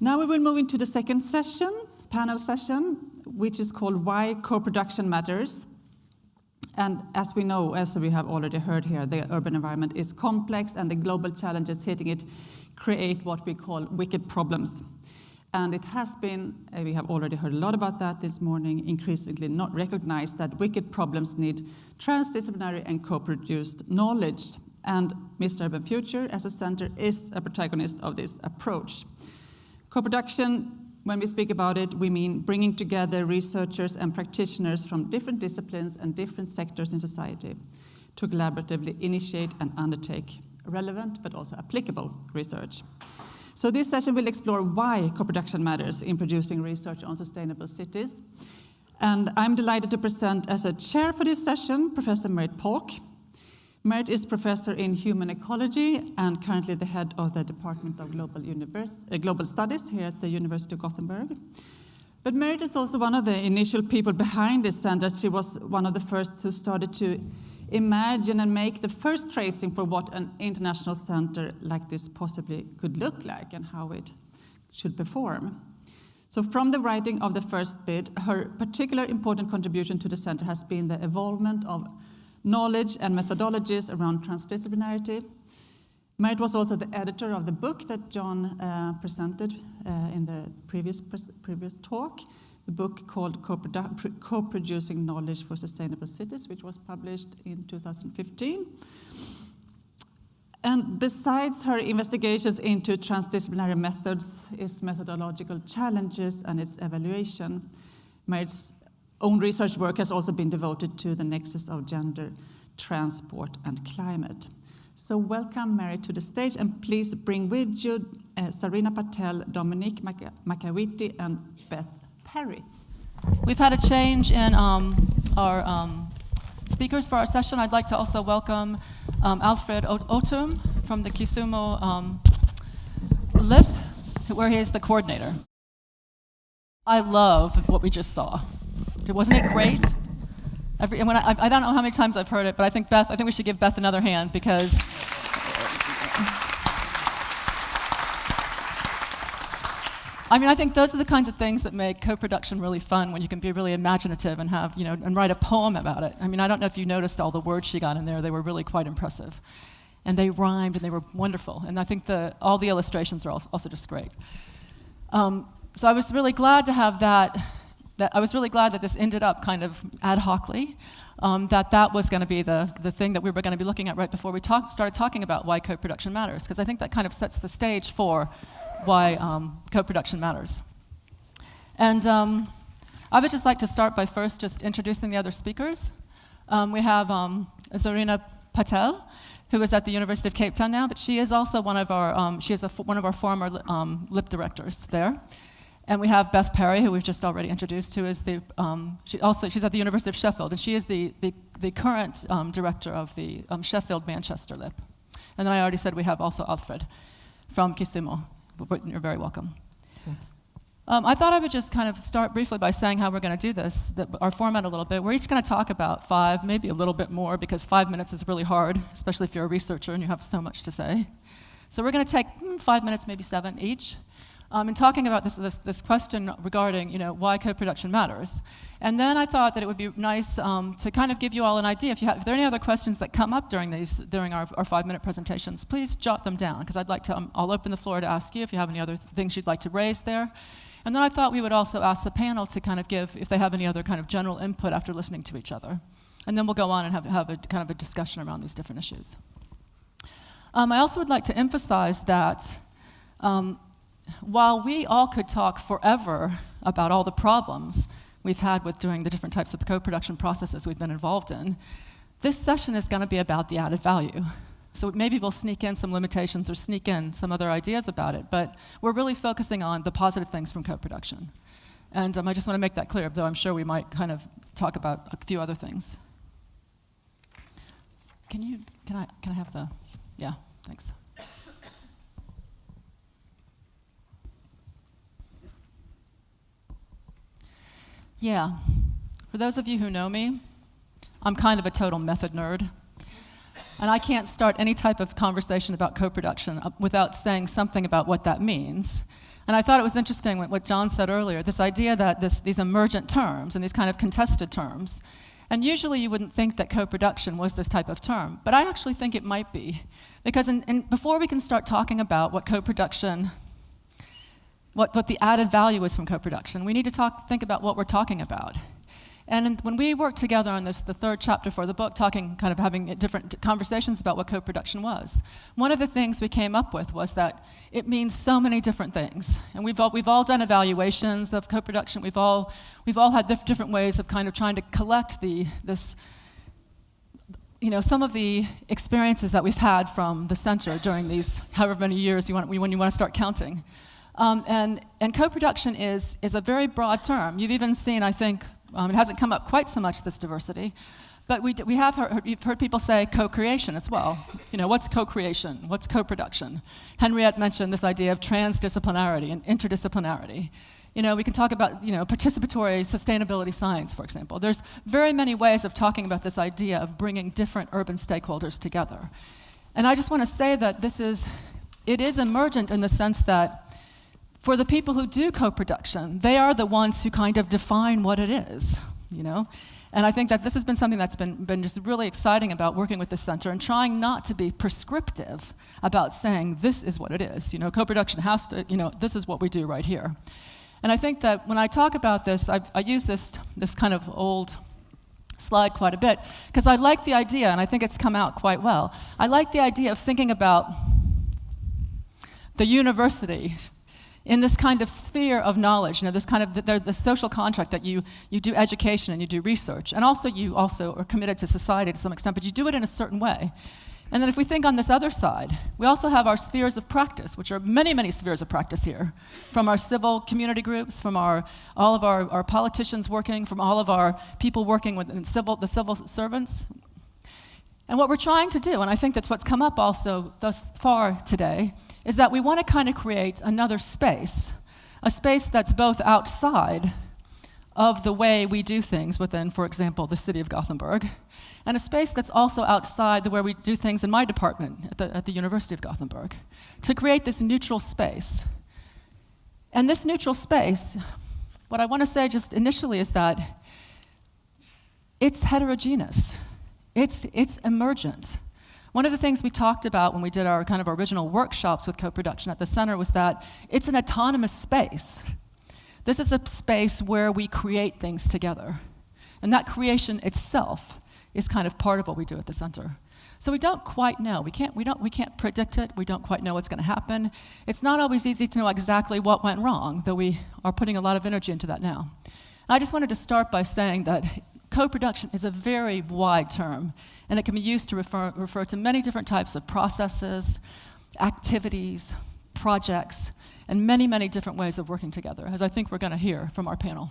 Now we will move into the second session, panel session, which is called Why Co-Production Matters. And as we know, as we have already heard here, the urban environment is complex and the global challenges hitting it create what we call wicked problems. And it has been, we have already heard a lot about that this morning, increasingly not recognized that wicked problems need transdisciplinary and co-produced knowledge. And Mistra Urban Futures as a center is a protagonist of this approach. Co-production, when we speak about it, we mean bringing together researchers and practitioners from different disciplines and different sectors in society to collaboratively initiate and undertake relevant but also applicable research. So this session will explore why co-production matters in producing research on sustainable cities. And I'm delighted to present as a chair for this session, Professor Merit Polk. Merit is professor in human ecology and currently the head of the Department of Global Studies here at the University of Gothenburg. But Merit is also one of the initial people behind this center. She was one of the first who started to imagine and make the first tracing for what an international center like this possibly could look like and how it should perform. So from the writing of the first bid, her particular important contribution to the center has been the evolvement of knowledge and methodologies around transdisciplinarity. Merit was also the editor of the book that John presented in the previous talk, the book called Co-Producing Knowledge for Sustainable Cities, which was published in 2015. And besides her investigations into transdisciplinary methods, its methodological challenges, and its evaluation, Merit's own research work has also been devoted to the nexus of gender, transport, and climate. So welcome, Merit, to the stage, and please bring with you Serena Patel, Dominique Makawiti, and Beth Perry. We've had a change in our speakers for our session. I'd like to also welcome Alfred Otum from the Kisumu LIP, where he is the coordinator. I love what we just saw. Wasn't it great? I don't know how many times I've heard it, but I think we should give Beth another hand because I think those are the kinds of things that make co-production really fun, when you can be really imaginative and have, and write a poem about it. I don't know if you noticed all the words she got in there. They were really quite impressive. And they rhymed and they were wonderful. And I think all the illustrations are also just great. So I was really glad to have that. I was really glad that this ended up kind of ad hocly, that was going to be the thing that we were going to be looking at right before we started talking about why co-production matters, because I think that kind of sets the stage for why co-production matters. And I would just like to start by first just introducing the other speakers. We have Serena Patel, who is at the University of Cape Town now, but she is also one of our one of our former LIP directors there. And we have Beth Perry, who we've just already introduced, who is she's at the University of Sheffield, and she is the current director of the Sheffield Manchester LIP. And then I already said we have also Alfred from Kisumu. You're very welcome. I thought I would just kind of start briefly by saying how we're going to do this, our format a little bit. We're each going to talk about 5, maybe a little bit more, because 5 minutes is really hard, especially if you're a researcher and you have so much to say. So we're going to take 5 minutes, maybe 7 each. In talking about this question regarding, why co-production matters. And then I thought that it would be nice to kind of give you all an idea. If there are any other questions that come up during our 5-minute presentations, please jot them down, because I'd like to, I'll open the floor to ask you if you have any other things you'd like to raise there. And then I thought we would also ask the panel to kind of give, if they have any other kind of general input after listening to each other. And then we'll go on and have a kind of a discussion around these different issues. I also would like to emphasize that while we all could talk forever about all the problems we've had with doing the different types of co-production processes we've been involved in, this session is going to be about the added value. So maybe we'll sneak in some limitations or sneak in some other ideas about it, but we're really focusing on the positive things from co-production. And I just want to make that clear, though I'm sure we might kind of talk about a few other things. Can I have the, yeah, thanks. Yeah, for those of you who know me, I'm kind of a total method nerd. And I can't start any type of conversation about co-production without saying something about what that means. And I thought it was interesting what John said earlier, this idea that these emergent terms and these kind of contested terms, and usually you wouldn't think that co-production was this type of term, but I actually think it might be. Because before we can start talking about what co-production, what the added value is from co-production, we need to think about what we're talking about. And when we worked together on this, the third chapter for the book, having different conversations about what co-production was, one of the things we came up with was that it means so many different things. And we've all done evaluations of co-production. We've all had different ways of kind of trying to collect some of the experiences that we've had from the center during these however many years when you want to start counting. And co-production is a very broad term. You've even seen, I think, it hasn't come up quite so much, this diversity, but you've heard people say co-creation as well. What's co-creation? What's co-production? Henriette mentioned this idea of transdisciplinarity and interdisciplinarity. We can talk about, participatory sustainability science, for example. There's very many ways of talking about this idea of bringing different urban stakeholders together. And I just want to say that it is emergent in the sense that for the people who do co-production, they are the ones who kind of define what it is, And I think that this has been something that's been just really exciting about working with the center and trying not to be prescriptive about saying this is what it is. Co-production has to, this is what we do right here. And I think that when I talk about this, I use this kind of old slide quite a bit because I like the idea, and I think it's come out quite well. I like the idea of thinking about the university in this kind of sphere of knowledge, this kind of the social contract that you do education and you do research, and also you also are committed to society to some extent, but you do it in a certain way. And then if we think on this other side, we also have our spheres of practice, which are many, many spheres of practice here, from our civil community groups, from all of our politicians working, from all of our people working with the civil servants. And what we're trying to do, and I think that's what's come up also thus far today, is that we want to kind of create another space, a space that's both outside of the way we do things within, for example, the city of Gothenburg, and a space that's also outside the way we do things in my department at the University of Gothenburg, to create this neutral space. And this neutral space, what I want to say just initially is that it's heterogeneous. It's emergent. One of the things we talked about when we did our kind of original workshops with co-production at the center was that it's an autonomous space. This is a space where we create things together. And that creation itself is kind of part of what we do at the center. So we don't quite know. We can't predict it. We don't quite know what's going to happen. It's not always easy to know exactly what went wrong, though we are putting a lot of energy into that now. I just wanted to start by saying that co-production is a very wide term, and it can be used to refer to many different types of processes, activities, projects, and many, many different ways of working together, as I think we're going to hear from our panel.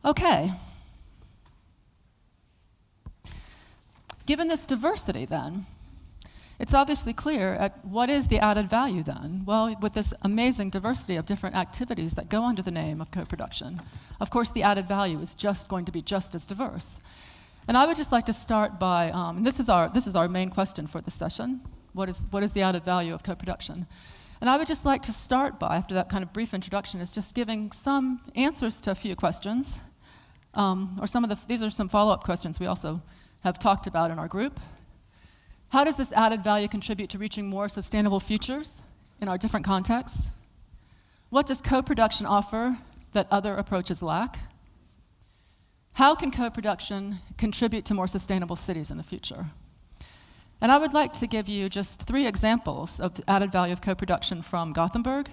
Okay. Given this diversity, then, it's obviously clear at what is the added value then? Well, with this amazing diversity of different activities that go under the name of co-production, of course the added value is just going to be just as diverse. And I would just like to start by, and this is our main question for this session, what is the added value of co-production? And I would just like to start by, after that kind of brief introduction, is just giving some answers to a few questions, these are some follow-up questions we also have talked about in our group. How does this added value contribute to reaching more sustainable futures in our different contexts? What does co-production offer that other approaches lack? How can co-production contribute to more sustainable cities in the future? And I would like to give you just 3 examples of the added value of co-production from Gothenburg.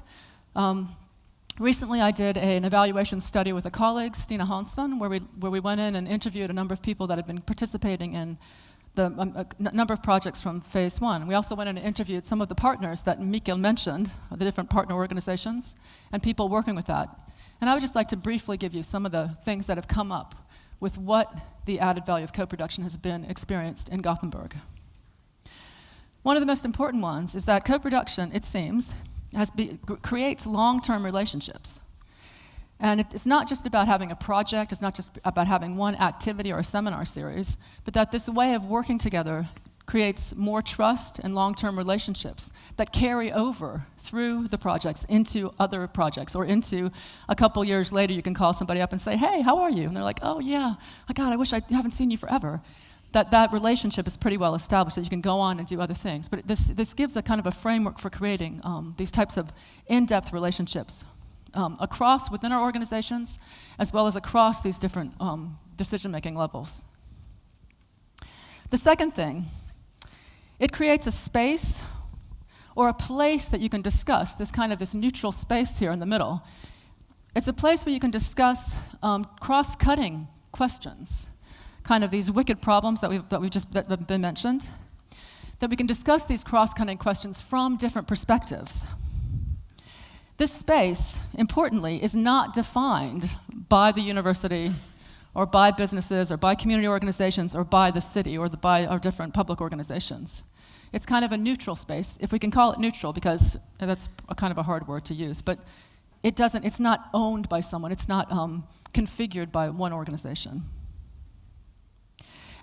Recently, I did an evaluation study with a colleague, Stina Hansson, where we went in and interviewed a number of people that had been participating in a number of projects from phase 1. We also went in and interviewed some of the partners that Mikael mentioned, the different partner organizations, and people working with that. And I would just like to briefly give you some of the things that have come up with what the added value of co-production has been experienced in Gothenburg. One of the most important ones is that co-production, it seems, creates long-term relationships. And it's not just about having a project, it's not just about having one activity or a seminar series, but that this way of working together creates more trust and long-term relationships that carry over through the projects into other projects, or into a couple years later you can call somebody up and say, hey, how are you? And they're like, oh yeah, oh God, I wish I haven't seen you forever. That relationship is pretty well established, that you can go on and do other things. But this gives a kind of a framework for creating these types of in-depth relationships across within our organizations, as well as across these different decision-making levels. The second thing, it creates a space or a place that you can discuss, this neutral space here in the middle. It's a place where you can discuss cross-cutting questions, kind of these wicked problems that have been mentioned, that we can discuss these cross-cutting questions from different perspectives. This space, importantly, is not defined by the university or by businesses or by community organizations or by the city or by our different public organizations. It's kind of a neutral space, if we can call it neutral, because that's a kind of a hard word to use, but it's not owned by someone, it's not configured by one organization.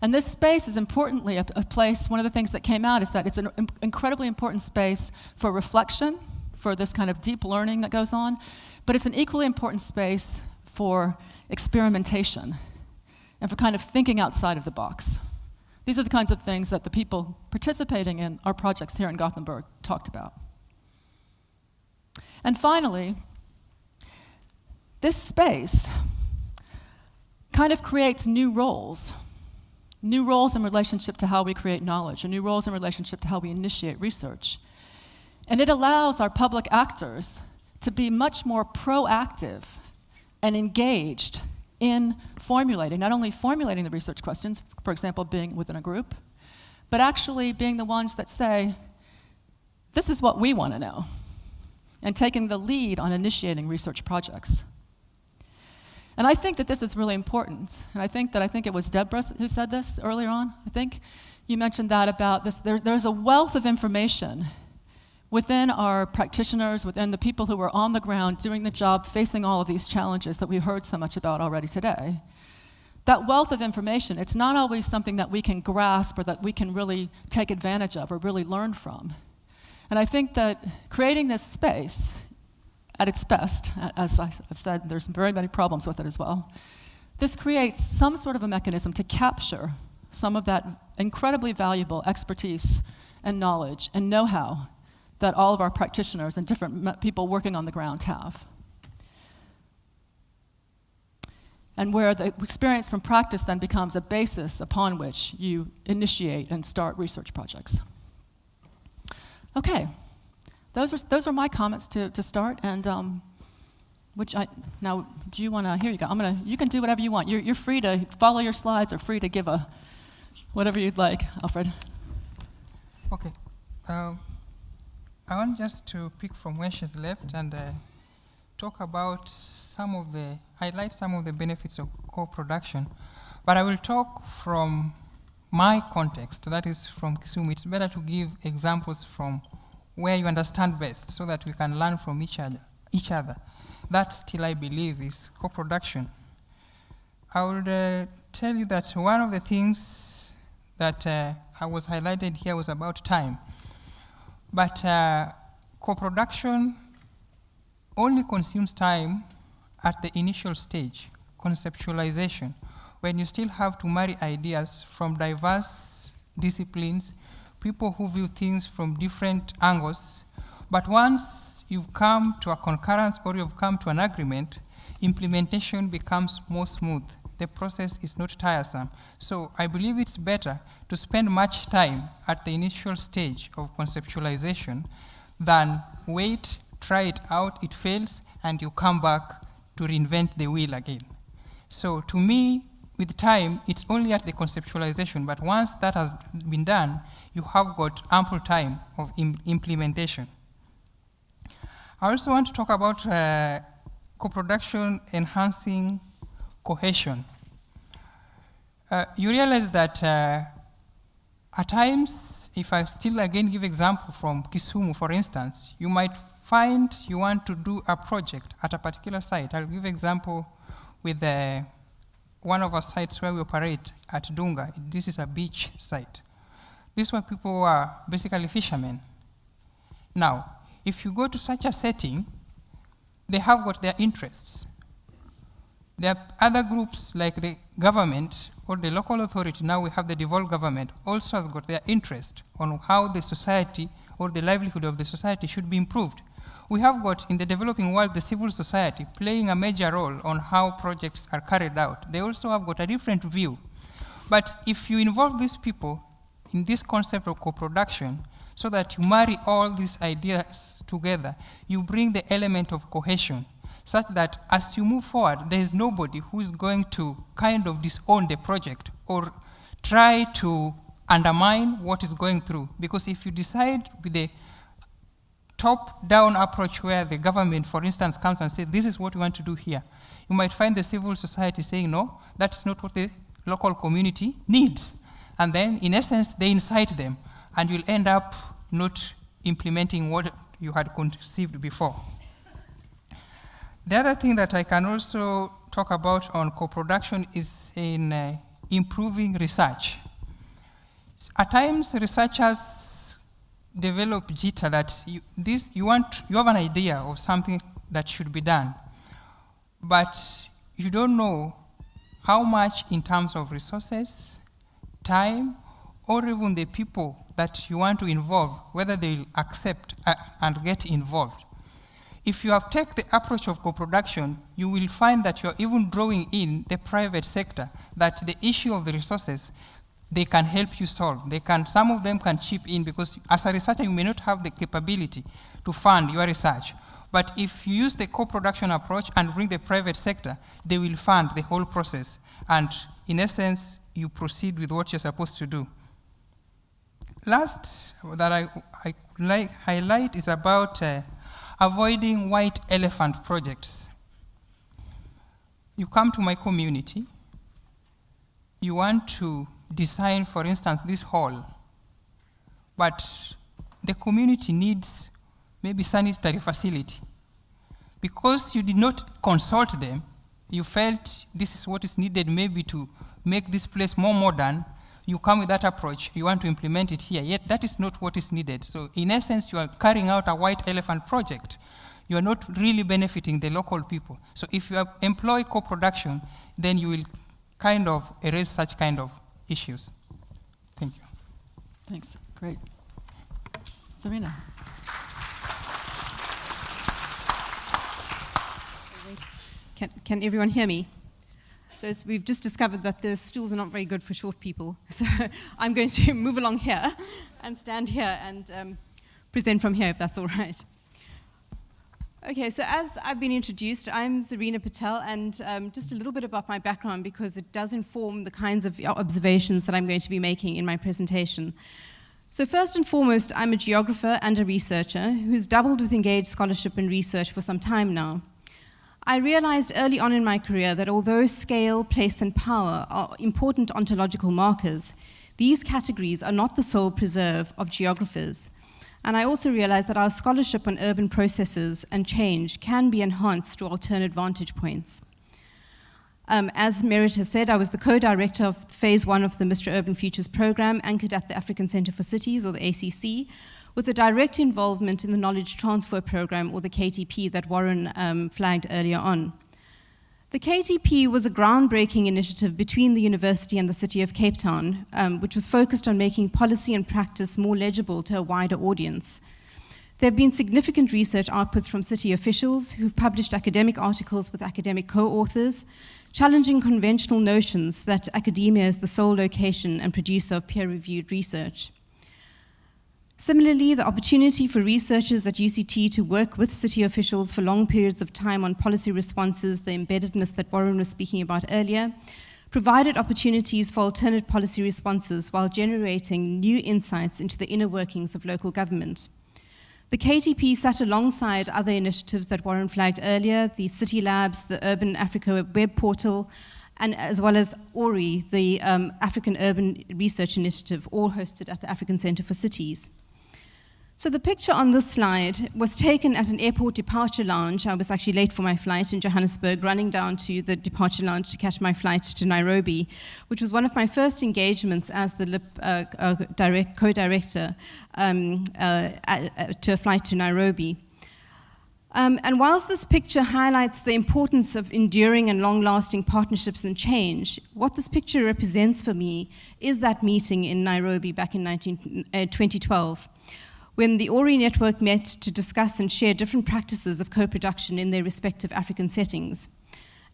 And this space is importantly a place, one of the things that came out is that it's an incredibly important space for reflection, for this kind of deep learning that goes on, but it's an equally important space for experimentation and for kind of thinking outside of the box. These are the kinds of things that the people participating in our projects here in Gothenburg talked about. And finally, this space kind of creates new roles in relationship to how we create knowledge, and new roles in relationship to how we initiate research. And it allows our public actors to be much more proactive and engaged in not only formulating the research questions, for example, being within a group, but actually being the ones that say, this is what we want to know, and taking the lead on initiating research projects. And I think that this is really important, and I think it was Deborah who said this earlier on. I think you mentioned that about this. There's a wealth of information within our practitioners, within the people who are on the ground doing the job, facing all of these challenges that we've heard so much about already today. That wealth of information, it's not always something that we can grasp or that we can really take advantage of or really learn from. And I think that creating this space at its best, as I've said, there's very many problems with it as well, this creates some sort of a mechanism to capture some of that incredibly valuable expertise and knowledge and know-how that all of our practitioners and different people working on the ground have. And where the experience from practice then becomes a basis upon which you initiate and start research projects. Okay, those are my comments to start, and now do you want to? Here you go. You can do whatever you want. You're free to follow your slides or free to give whatever you'd like, Alfred. Okay. I want just to pick from where she's left and talk about highlight some of the benefits of co-production. But I will talk from my context, that is from Kisumu. It's better to give examples from where you understand best so that we can learn from each other. That still, I believe, is co-production. I would tell you that one of the things that was highlighted here was about time. But co-production only consumes time at the initial stage, conceptualization, when you still have to marry ideas from diverse disciplines, people who view things from different angles. But once you've come to a concurrence or you've come to an agreement, implementation becomes more smooth. The process is not tiresome. So I believe it's better to spend much time at the initial stage of conceptualization than wait, try it out, it fails, and you come back to reinvent the wheel again. So to me, with time, it's only at the conceptualization, but once that has been done, you have got ample time of implementation. I also want to talk about co-production enhancing cohesion. You realize that at times, if I still again give example from Kisumu, for instance, you might find you want to do a project at a particular site. I'll give example with one of our sites where we operate at Dunga. This is a beach site. These were people who are basically fishermen. Now, if you go to such a setting, they have got their interests. There are other groups like the government or the local authority, now we have the devolved government, also has got their interest on how the society or the livelihood of the society should be improved. We have got in the developing world the civil society playing a major role on how projects are carried out. They also have got a different view. But if you involve these people in this concept of co-production, so that you marry all these ideas together, you bring the element of cohesion, such that as you move forward, there is nobody who is going to kind of disown the project or try to undermine what is going through. Because if you decide with the top-down approach where the government, for instance, comes and says, this is what we want to do here, you might find the civil society saying, no, that's not what the local community needs. And then, in essence, they incite them, and you'll end up not implementing what you had conceived before. The other thing that I can also talk about on co-production is in improving research. At times, researchers develop jitter that you have an idea of something that should be done, but you don't know how much in terms of resources, time, or even the people that you want to involve, whether they'll accept and get involved. If you have taken the approach of co-production, you will find that you're even drawing in the private sector, that the issue of the resources, they can help you solve. Some of them can chip in, because as a researcher, you may not have the capability to fund your research. But if you use the co-production approach and bring the private sector, they will fund the whole process. And in essence, you proceed with what you're supposed to do. Last that I like highlight is about avoiding white elephant projects. You come to my community, you want to design, for instance, this hall, but the community needs maybe sanitary facility. Because you did not consult them, you felt this is what is needed maybe to make this place more modern, you come with that approach, you want to implement it here, yet that is not what is needed. So in essence, you are carrying out a white elephant project. You are not really benefiting the local people. So if you employ co-production, then you will kind of erase such kind of issues. Thank you. Thanks. Great. Serena. Can everyone hear me? We've just discovered that the stools are not very good for short people. So I'm going to move along here and stand here and present from here, if that's all right. Okay, so as I've been introduced, I'm Serena Patel, and just a little bit about my background, because it does inform the kinds of observations that I'm going to be making in my presentation. So first and foremost, I'm a geographer and a researcher who's dabbled with engaged scholarship and research for some time now. I realized early on in my career that although scale, place, and power are important ontological markers, these categories are not the sole preserve of geographers. And I also realized that our scholarship on urban processes and change can be enhanced through alternate vantage points. As Merit has said, I was the co-director of phase 1 of the Mistra Urban Futures program, anchored at the African Centre for Cities, or the ACC, with a direct involvement in the Knowledge Transfer Program, or the KTP, that Warren flagged earlier on. The KTP was a groundbreaking initiative between the university and the city of Cape Town, which was focused on making policy and practice more legible to a wider audience. There have been significant research outputs from city officials who've published academic articles with academic co-authors, challenging conventional notions that academia is the sole location and producer of peer-reviewed research. Similarly, the opportunity for researchers at UCT to work with city officials for long periods of time on policy responses, the embeddedness that Warren was speaking about earlier, provided opportunities for alternate policy responses while generating new insights into the inner workings of local government. The KTP sat alongside other initiatives that Warren flagged earlier, the City Labs, the Urban Africa web portal, and as well as ORI, the African Urban Research Initiative, all hosted at the African Centre for Cities. So the picture on this slide was taken at an airport departure lounge. I was actually late for my flight in Johannesburg, running down to the departure lounge to catch my flight to Nairobi, which was one of my first engagements as the co-director to a flight to Nairobi. And whilst this picture highlights the importance of enduring and long-lasting partnerships and change, what this picture represents for me is that meeting in Nairobi back in 2012, when the Ori Network met to discuss and share different practices of co-production in their respective African settings.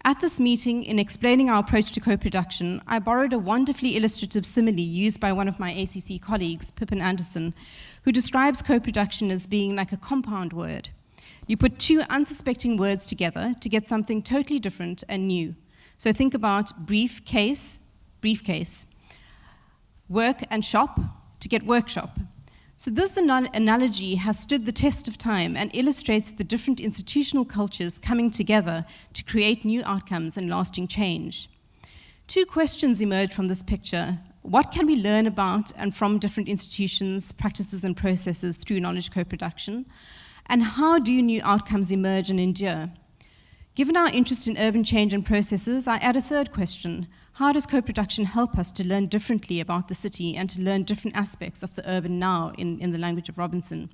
At this meeting, in explaining our approach to co-production, I borrowed a wonderfully illustrative simile used by one of my ACC colleagues, Pippin Anderson, who describes co-production as being like a compound word. You put two unsuspecting words together to get something totally different and new. So think about briefcase, work and shop to get workshop. So this analogy has stood the test of time and illustrates the different institutional cultures coming together to create new outcomes and lasting change. Two questions emerge from this picture. What can we learn about and from different institutions, practices, and processes through knowledge co-production? And how do new outcomes emerge and endure? Given our interest in urban change and processes, I add a third question. How does co-production help us to learn differently about the city and to learn different aspects of the urban now in the language of Robinson?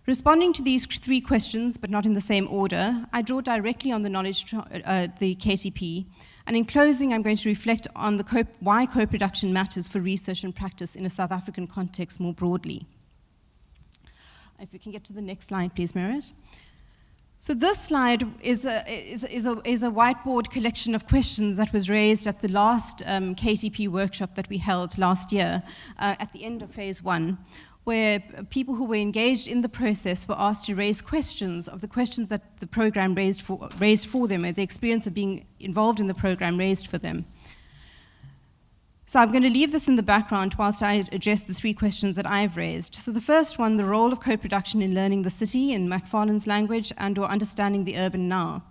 Responding to these three questions, but not in the same order, I draw directly on the knowledge, the KTP, and in closing, I'm going to reflect on why co-production matters for research and practice in a South African context more broadly. If we can get to the next slide, please, Merit. So this slide is a whiteboard collection of questions that was raised at the last KTP workshop that we held last year at the end of phase 1, where people who were engaged in the process were asked to raise questions of the questions that the program raised for them, or the experience of being involved in the program raised for them. So I'm going to leave this in the background whilst I address the three questions that I've raised. So the first one, the role of co-production in learning the city in McFarlane's language and or understanding the urban now.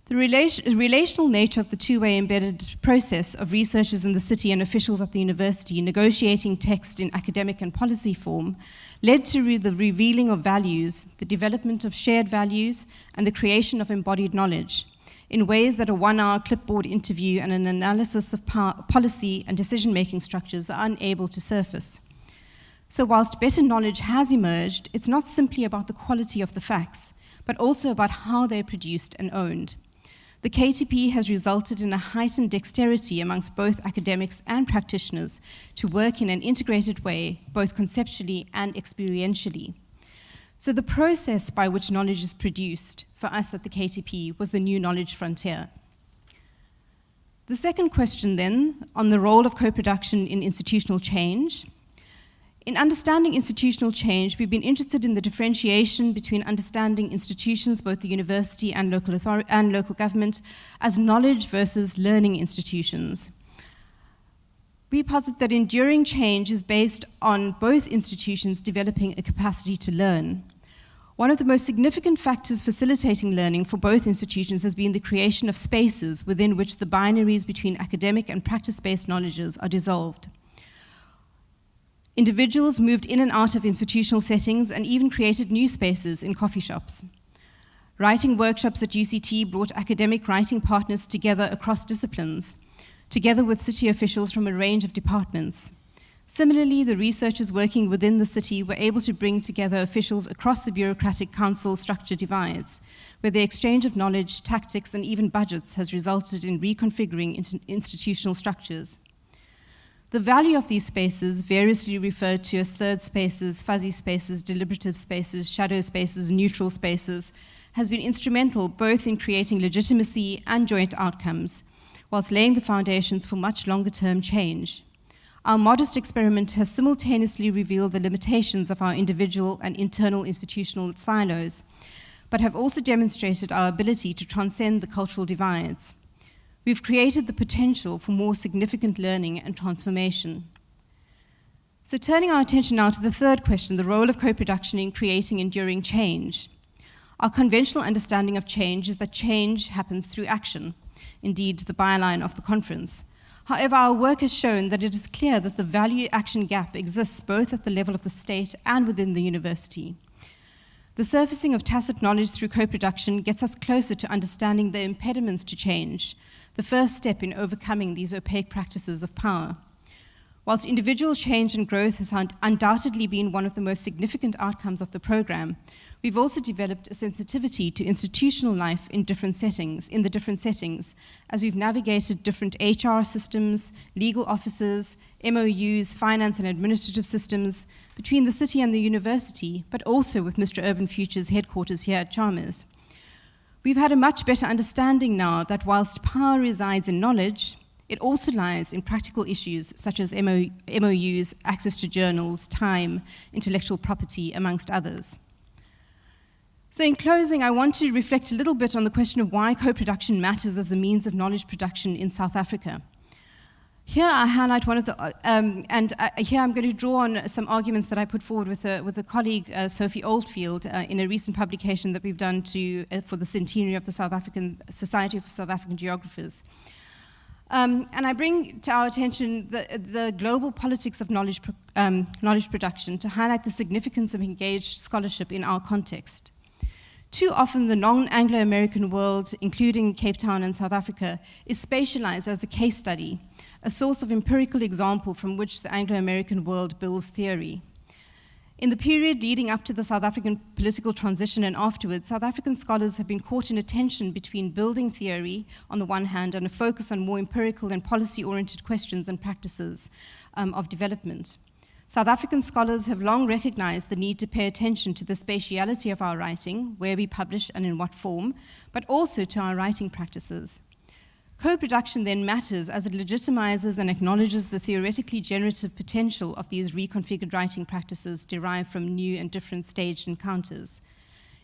The relational nature of the two-way embedded process of researchers in the city and officials at the university negotiating text in academic and policy form led to the revealing of values, the development of shared values, and the creation of embodied knowledge, in ways that a one-hour clipboard interview and an analysis of policy and decision-making structures are unable to surface. So whilst better knowledge has emerged, it's not simply about the quality of the facts, but also about how they're produced and owned. The KTP has resulted in a heightened dexterity amongst both academics and practitioners to work in an integrated way, both conceptually and experientially. So the process by which knowledge is produced for us at the KTP was the new knowledge frontier. The second question then, on the role of co-production in institutional change. In understanding institutional change, we've been interested in the differentiation between understanding institutions, both the university and local government, as knowledge versus learning institutions. We posit that enduring change is based on both institutions developing a capacity to learn. One of the most significant factors facilitating learning for both institutions has been the creation of spaces within which the binaries between academic and practice-based knowledges are dissolved. Individuals moved in and out of institutional settings and even created new spaces in coffee shops. Writing workshops at UCT brought academic writing partners together across disciplines, together with city officials from a range of departments. Similarly, the researchers working within the city were able to bring together officials across the bureaucratic council structure divides, where the exchange of knowledge, tactics, and even budgets has resulted in reconfiguring institutional structures. The value of these spaces, variously referred to as third spaces, fuzzy spaces, deliberative spaces, shadow spaces, neutral spaces, has been instrumental both in creating legitimacy and joint outcomes, whilst laying the foundations for much longer-term change. Our modest experiment has simultaneously revealed the limitations of our individual and internal institutional silos, but have also demonstrated our ability to transcend the cultural divides. We've created the potential for more significant learning and transformation. So turning our attention now to the third question, the role of co-production in creating enduring change. Our conventional understanding of change is that change happens through action, indeed the byline of the conference. However, our work has shown that it is clear that the value-action gap exists both at the level of the state and within the university. The surfacing of tacit knowledge through co-production gets us closer to understanding the impediments to change, the first step in overcoming these opaque practices of power. Whilst individual change and growth has undoubtedly been one of the most significant outcomes of the program, we've also developed a sensitivity to institutional life in the different settings, as we've navigated different HR systems, legal offices, MOUs, finance and administrative systems between the city and the university, but also with Mistra Urban Futures headquarters here at Chalmers. We've had a much better understanding now that whilst power resides in knowledge, it also lies in practical issues such as MOUs, access to journals, time, intellectual property, amongst others. So in closing, I want to reflect a little bit on the question of why co-production matters as a means of knowledge production in South Africa. Here I highlight one of the, here I'm going to draw on some arguments that I put forward with a colleague, Sophie Oldfield, in a recent publication that we've done for the centenary of the South African Society of South African Geographers. And I bring to our attention the global politics of knowledge production to highlight the significance of engaged scholarship in our context. Too often, the non-Anglo-American world, including Cape Town and South Africa, is spatialized as a case study, a source of empirical example from which the Anglo-American world builds theory. In the period leading up to the South African political transition and afterwards, South African scholars have been caught in a tension between building theory on the one hand and a focus on more empirical and policy-oriented questions and practices of development. South African scholars have long recognized the need to pay attention to the spatiality of our writing, where we publish and in what form, but also to our writing practices. Co-production then matters as it legitimizes and acknowledges the theoretically generative potential of these reconfigured writing practices derived from new and different staged encounters.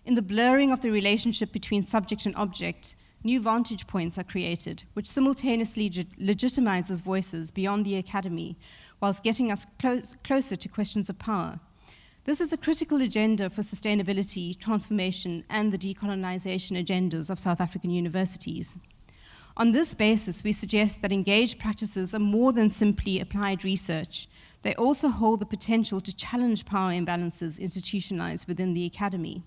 In the blurring of the relationship between subject and object, new vantage points are created, which simultaneously legitimizes voices beyond the academy, whilst getting us closer to questions of power. This is a critical agenda for sustainability, transformation, and the decolonization agendas of South African universities. On this basis, we suggest that engaged practices are more than simply applied research. They also hold the potential to challenge power imbalances institutionalized within the academy.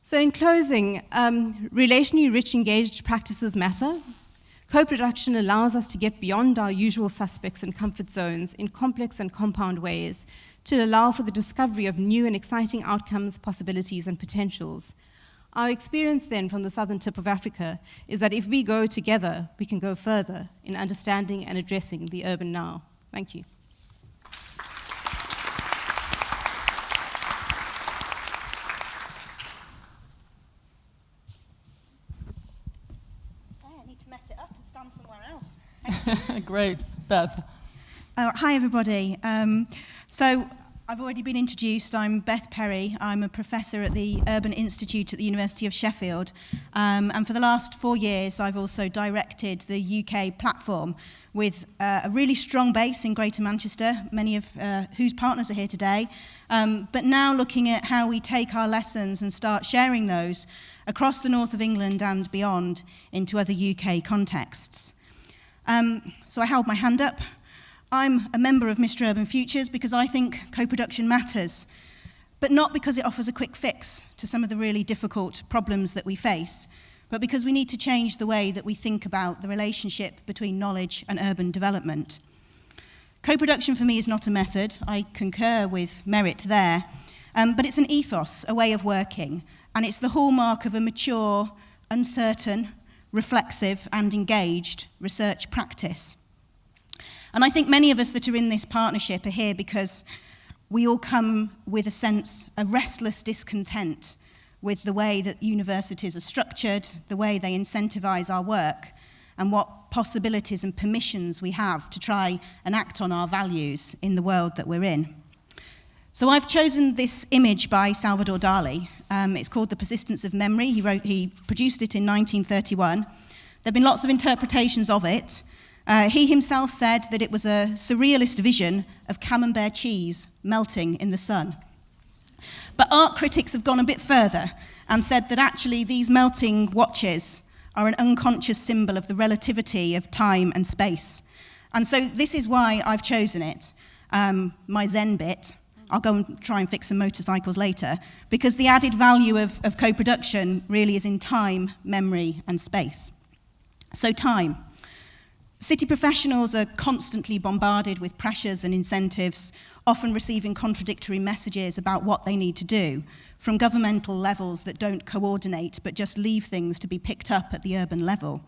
So in closing, relationally rich engaged practices matter. Co-production allows us to get beyond our usual suspects and comfort zones in complex and compound ways to allow for the discovery of new and exciting outcomes, possibilities, and potentials. Our experience then from the southern tip of Africa is that if we go together, we can go further in understanding and addressing the urban now. Thank you. Somewhere else. Great. Beth. Hi, everybody. So I've already been introduced. I'm Beth Perry. I'm a professor at the Urban Institute at the University of Sheffield. And for the last 4 years, I've also directed the UK platform with a really strong base in Greater Manchester, many of whose partners are here today. But now looking at how we take our lessons and start sharing those across the north of England and beyond into other UK contexts. So I held my hand up. I'm a member of Mistra Urban Futures because I think co-production matters, but not because it offers a quick fix to some of the really difficult problems that we face, but because we need to change the way that we think about the relationship between knowledge and urban development. Co-production for me is not a method. I concur with Merit there, but it's an ethos, a way of working, and it's the hallmark of a mature, uncertain, reflexive, and engaged research practice. And I think many of us that are in this partnership are here because we all come with a sense, a restless discontent with the way that universities are structured, the way they incentivize our work, and what possibilities and permissions we have to try and act on our values in the world that we're in. So I've chosen this image by Salvador Dali. It's called The Persistence of Memory. He produced it in 1931. There have been lots of interpretations of it. He himself said that it was a surrealist vision of camembert cheese melting in the sun. But art critics have gone a bit further and said that actually these melting watches are an unconscious symbol of the relativity of time and space. And so this is why I've chosen it, my Zen bit. I'll go and try and fix some motorcycles later, because the added value of co-production really is in time, memory, and space. So time. City professionals are constantly bombarded with pressures and incentives, often receiving contradictory messages about what they need to do, from governmental levels that don't coordinate but just leave things to be picked up at the urban level.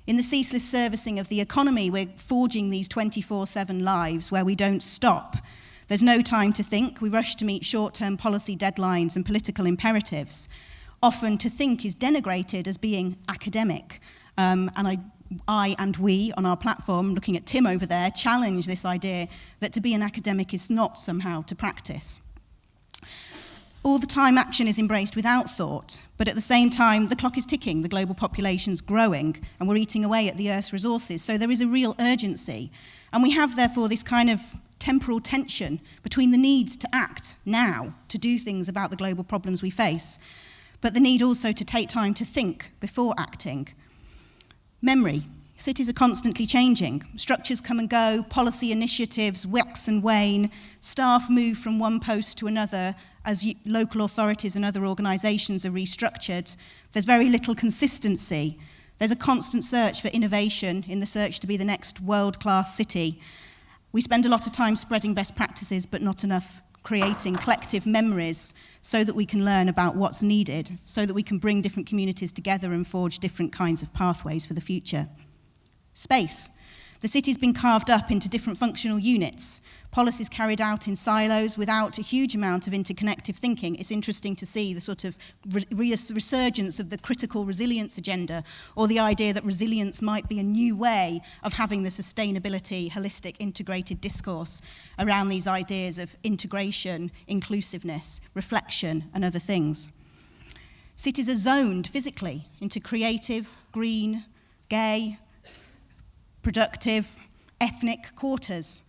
In the ceaseless servicing of the economy, we're forging these 24/7 lives where we don't stop. There's no time to think. We rush to meet short-term policy deadlines and political imperatives. Often to think is denigrated as being academic. And I and we on our platform, looking at Tim over there, challenge this idea that to be an academic is not somehow to practice. All the time action is embraced without thought, but at the same time the clock is ticking, the global population's growing, and we're eating away at the Earth's resources, so there is a real urgency. And we have therefore this kind of temporal tension between the need to act now, to do things about the global problems we face, but the need also to take time to think before acting. Memory. Cities are constantly changing. Structures come and go, policy initiatives wax and wane, staff move from one post to another as local authorities and other organisations are restructured. There's very little consistency. There's a constant search for innovation in the search to be the next world-class city. We spend a lot of time spreading best practices, but not enough creating collective memories so that we can learn about what's needed, so that we can bring different communities together and forge different kinds of pathways for the future. Space. The city's been carved up into different functional units, policies carried out in silos without a huge amount of interconnective thinking. It's interesting to see the sort of resurgence of the critical resilience agenda, or the idea that resilience might be a new way of having the sustainability, holistic, integrated discourse around these ideas of integration, inclusiveness, reflection, and other things. Cities are zoned physically into creative, green, gay, productive, ethnic quarters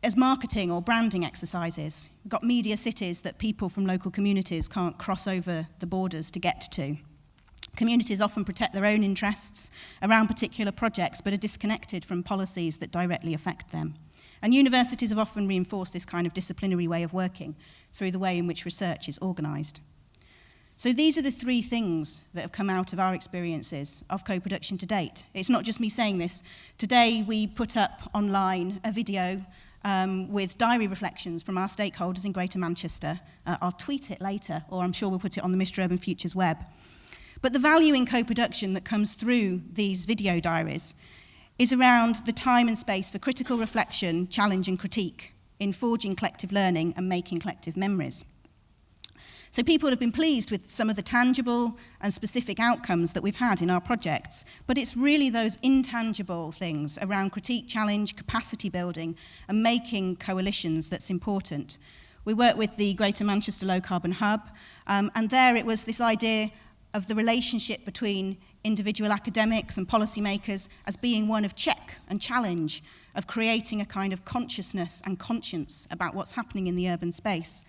as marketing or branding exercises. We've got media cities that people from local communities can't cross over the borders to get to. Communities often protect their own interests around particular projects, but are disconnected from policies that directly affect them. And universities have often reinforced this kind of disciplinary way of working through the way in which research is organised. So these are the three things that have come out of our experiences of co-production to date. It's not just me saying this. Today we put up online a video with diary reflections from our stakeholders in Greater Manchester. I'll tweet it later, or I'm sure we'll put it on the Mistra Urban Futures web. But the value in co-production that comes through these video diaries is around the time and space for critical reflection, challenge and critique in forging collective learning and making collective memories. So people have been pleased with some of the tangible and specific outcomes that we've had in our projects, but it's really those intangible things around critique, challenge, capacity building, and making coalitions that's important. We worked with the Greater Manchester Low Carbon Hub, and there it was this idea of the relationship between individual academics and policymakers as being one of check and challenge, of creating a kind of consciousness and conscience about what's happening in the urban space.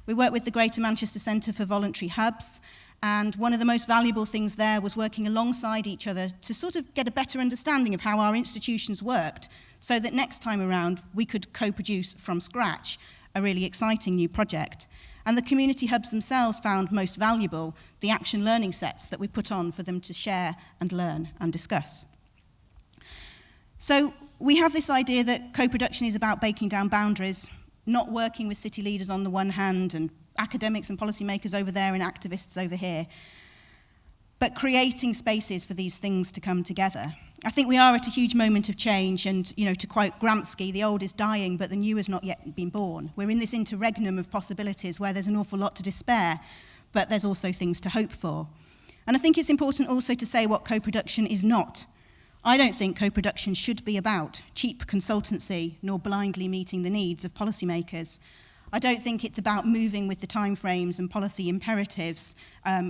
We worked with the Greater Manchester Centre for Voluntary Hubs, and one of the most valuable things there was working alongside each other to sort of get a better understanding of how our institutions worked, so that next time around we could co-produce from scratch a really exciting new project. And the community hubs themselves found most valuable the action learning sets that we put on for them to share and learn and discuss. So we have this idea that co-production is about breaking down boundaries, not working with city leaders on the one hand and academics and policymakers over there and activists over here, but creating spaces for these things to come together. I think we are at a huge moment of change, and to quote Gramsci, the old is dying but the new has not yet been born. We're in this interregnum of possibilities where there's an awful lot to despair, but there's also things to hope for. And I think it's important also to say what co-production is not. I don't think co-production should be about cheap consultancy nor blindly meeting the needs of policymakers. I don't think it's about moving with the timeframes and policy imperatives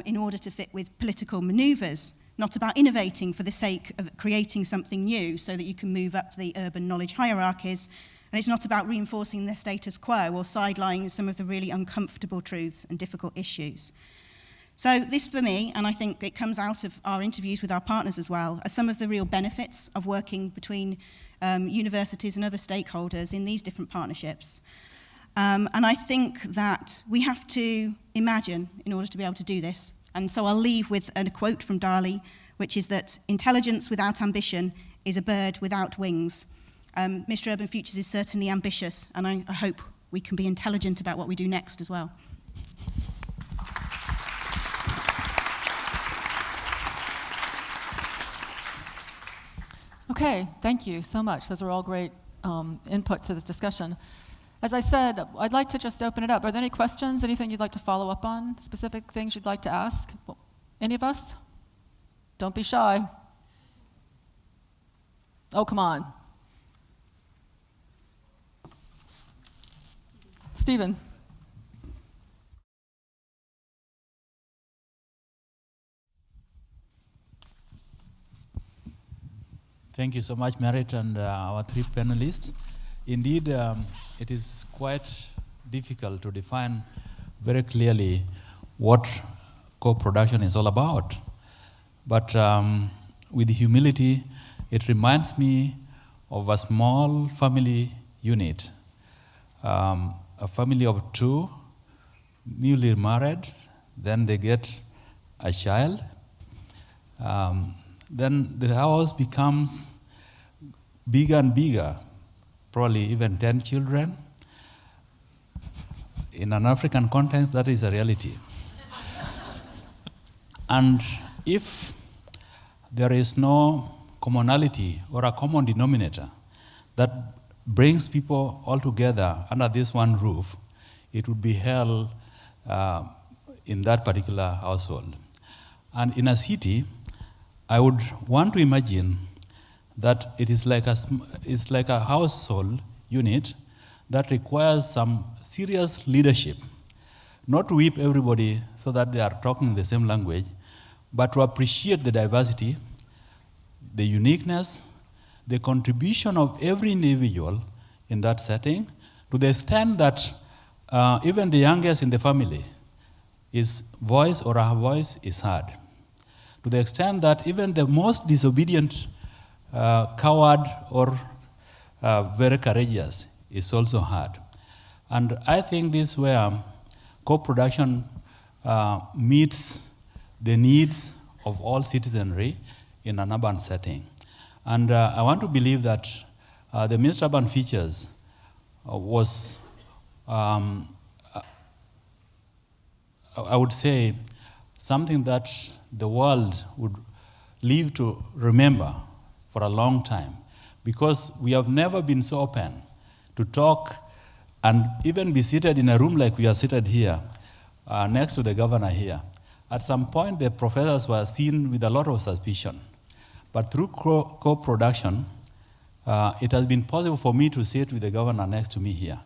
in order to fit with political manoeuvres, not about innovating for the sake of creating something new so that you can move up the urban knowledge hierarchies, and it's not about reinforcing the status quo or sidelining some of the really uncomfortable truths and difficult issues. So this for me, and I think it comes out of our interviews with our partners as well, are some of the real benefits of working between universities and other stakeholders in these different partnerships. And I think that we have to imagine in order to be able to do this. And so I'll leave with a quote from Dali, which is that intelligence without ambition is a bird without wings. Mistra Urban Futures is certainly ambitious, and I hope we can be intelligent about what we do next as well. Okay, thank you so much. Those are all great input to this discussion. As I said, I'd like to just open it up. Are there any questions, anything you'd like to follow up on, specific things you'd like to ask? Any of us? Don't be shy. Oh, come on. Stephen. Thank you so much, Merit, and our three panelists. Indeed, it is quite difficult to define very clearly what co-production is all about. But with humility, it reminds me of a small family unit, a family of two, newly married, then they get a child. Then the house becomes bigger and bigger, probably even 10 children. In an African context, that is a reality. And if there is no commonality or a common denominator that brings people all together under this one roof, it would be hell in that particular household. And in a city, I would want to imagine that it is like a household unit that requires some serious leadership, not to whip everybody so that they are talking the same language, but to appreciate the diversity, the uniqueness, the contribution of every individual in that setting, to the extent that even the youngest in the family, his voice or her voice is heard. To the extent that even the most disobedient, coward, or very courageous is also heard. And I think this is where co-production meets the needs of all citizenry in an urban setting. And I want to believe that the Mistra Urban Futures was, I would say, something that the world would live to remember for a long time, because we have never been so open to talk and even be seated in a room like we are seated here, next to the governor here. At some point, the professors were seen with a lot of suspicion. But through co-production, it has been possible for me to sit with the governor next to me here.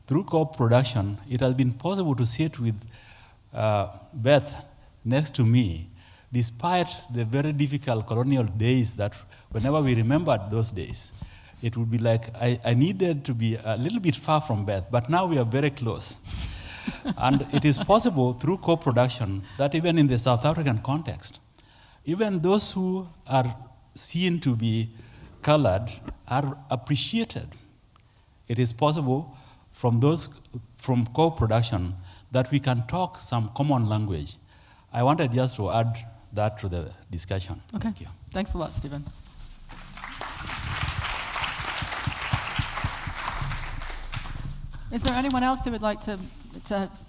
Through co-production, it has been possible to sit with Beth next to me, despite the very difficult colonial days that whenever we remembered those days, it would be like I needed to be a little bit far from Beth, but now we are very close. And it is possible through co-production that even in the South African context, even those who are seen to be colored are appreciated. It is possible from co-production that we can talk some common language. I wanted just to add that to the discussion. Okay. Thank you. Thanks a lot, Stephen. Is there anyone else who would like to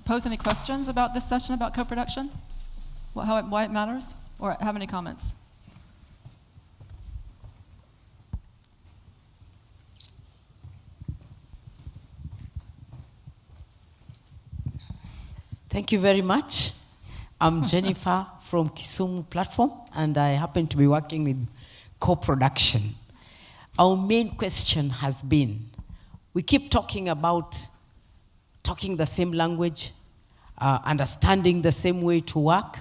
pose any questions about this session about co-production? Why it matters? Or have any comments? Thank you very much. I'm Jennifer from Kisumu platform, and I happen to be working with co-production. Our main question has been, we keep talking about talking the same language, understanding the same way to work,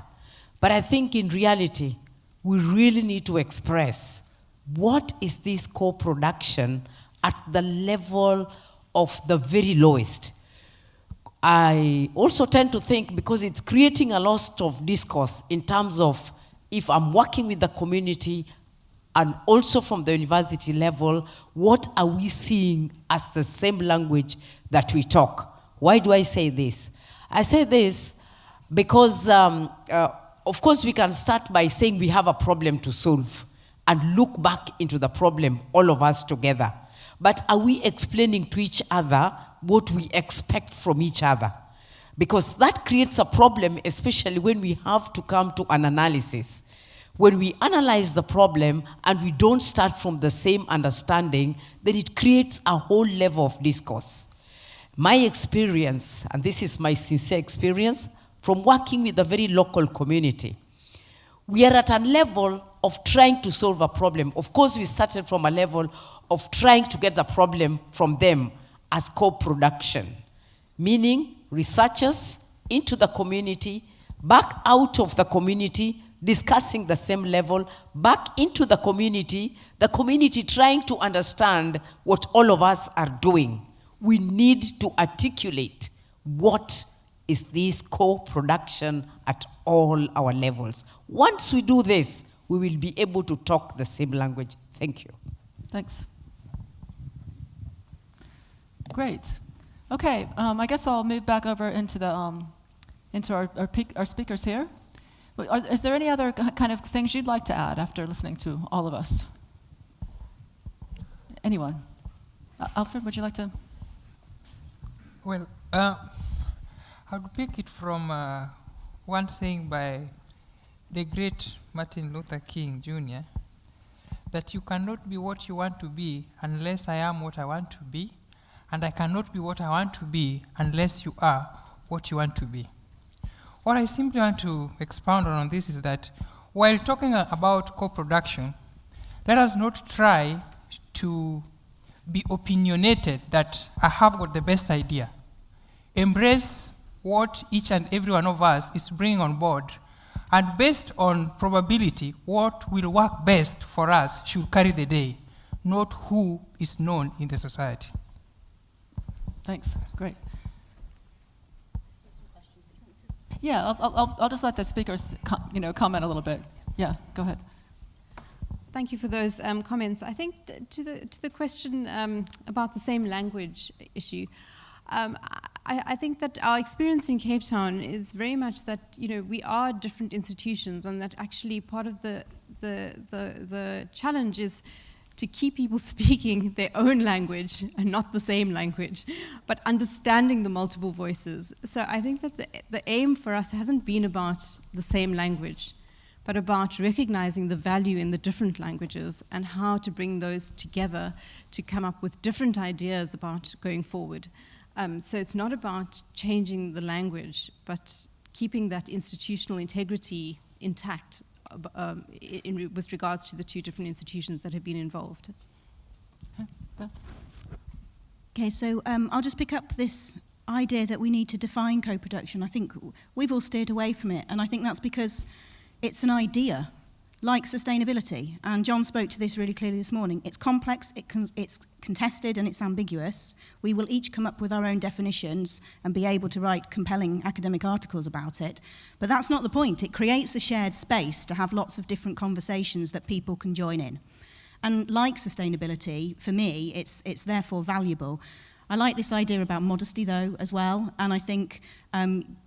but I think in reality, we really need to express what is this co-production at the level of the very lowest. I also tend to think, because it's creating a lot of discourse in terms of if I'm working with the community and also from the university level, what are we seeing as the same language that we talk? Why do I say this? I say this because, of course, we can start by saying we have a problem to solve and look back into the problem, all of us together. But are we explaining to each other what we expect from each other? Because that creates a problem, especially when we have to come to an analysis. When we analyze the problem and we don't start from the same understanding, then it creates a whole level of discourse. My experience, and this is my sincere experience, from working with a very local community, we are at a level of trying to solve a problem. Of course, we started from a level of trying to get the problem from them as co-production, meaning researchers into the community, back out of the community, discussing the same level, back into the community trying to understand what all of us are doing. We need to articulate what is this co-production at all our levels. Once we do this, we will be able to talk the same language. Thank you. Thanks. Great. Okay, I guess I'll move back over into the into our speakers here. Is there any other kind of things you'd like to add after listening to all of us? Anyone? Alfred, would you like to? Well, I would pick it from one saying by the great Martin Luther King Jr., that you cannot be what you want to be unless I am what I want to be, and I cannot be what I want to be unless you are what you want to be. What I simply want to expound on this is that while talking about co-production, let us not try to be opinionated that I have got the best idea. Embrace what each and every one of us is bringing on board, and based on probability, what will work best for us should carry the day, not who is known in the society. Thanks. Great. Yeah, I'll just let the speakers comment a little bit. Yeah, go ahead. Thank you for those comments. I think to the question about the same language issue, I think that our experience in Cape Town is very much that we are different institutions, and that actually part of the challenge is to keep people speaking their own language and not the same language, but understanding the multiple voices. So I think that the aim for us hasn't been about the same language, but about recognizing the value in the different languages and how to bring those together to come up with different ideas about going forward. So it's not about changing the language, but keeping that institutional integrity intact with regards to the two different institutions that have been involved. Okay, Beth? Okay, so I'll just pick up this idea that we need to define co-production. I think we've all steered away from it, and I think that's because it's an idea, like sustainability. And John spoke to this really clearly this morning. It's complex, it's contested, and it's ambiguous. We will each come up with our own definitions and be able to write compelling academic articles about it. But that's not the point. It creates a shared space to have lots of different conversations that people can join in. And like sustainability, for me, it's therefore valuable. I like this idea about modesty, though, as well. And I think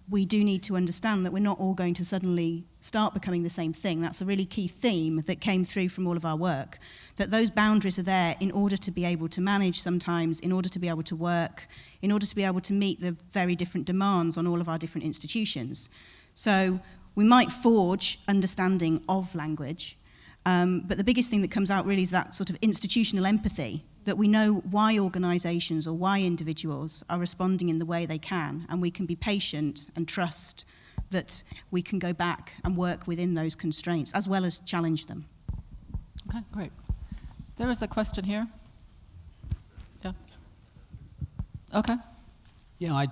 we do need to understand that we're not all going to suddenly start becoming the same thing. That's a really key theme that came through from all of our work, that those boundaries are there in order to be able to manage sometimes, in order to be able to work, in order to be able to meet the very different demands on all of our different institutions. So we might forge understanding of language, but the biggest thing that comes out really is that sort of institutional empathy, that we know why organisations or why individuals are responding in the way they can, and we can be patient and trust that we can go back and work within those constraints, as well as challenge them. Okay, great. There was a question here. Yeah. Okay. Yeah,